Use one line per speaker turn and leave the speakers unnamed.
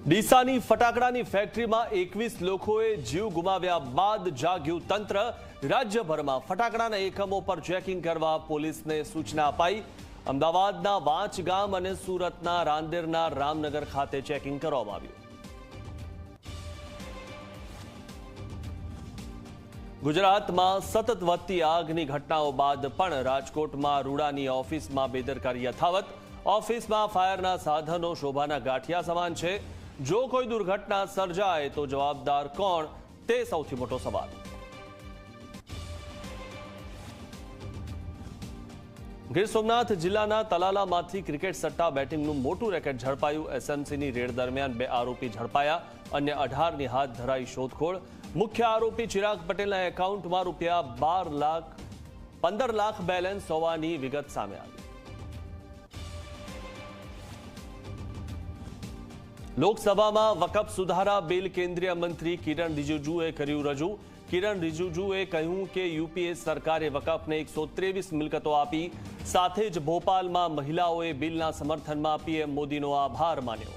ડીસાની ફટાકડાની ફેક્ટરીમાં 21 લોકોએ જીવ ગુમાવ્યા બાદ જાગ્યું તંત્ર। રાજ્યભરમાં ફટાકડાના એકમો પર ચેકિંગ કરવા પોલીસને સૂચના અપાઈ। અમદાવાદના વાંચ ગામ અને સુરતના રાંદેરના રામનગર ખાતે ચેકિંગ કરવામાં આવ્યું। ગુજરાતમાં સતત વધતી આગની ઘટનાઓ બાદ પણ રાજકોટમાં રૂડાની ઓફિસમાં બેદરકારી યથાવત। ઓફિસમાં ફાયરના સાધનો શોભાના ગાંઠિયા સમાન છે। જો કોઈ દુર્ઘટના સર્જાય તો જવાબદાર કોણ, તે સૌથી મોટો સવાલ। ગીર સોમનાથ જિલ્લાના તલાલામાંથી ક્રિકેટ સટ્ટા બેટિંગનું મોટું રેકેટ ઝડપાયું। એસએમસીની રેડ દરમિયાન 2 આરોપી ઝડપાયા, અન્ય 18ની હાથ ધરાઈ શોધખોળ। મુખ્ય આરોપી ચિરાગ પટેલના એકાઉન્ટમાં ₹15 લાખ બેલેન્સ હોવાની વિગત સામે આવી। લોકસભામાં વકફ સુધારા બિલ કેન્દ્રીય મંત્રી કિરણ રિજિજુએ કર્યું રજૂ। કિરણ રિજિજુએ કહ્યું કે યુપીએ સરકારે વકફને 123 મિલકતો આપી। સાથે જ ભોપાલમાં મહિલાઓએ બિલના સમર્થનમાં પીએમ મોદીનો આભાર માન્યો।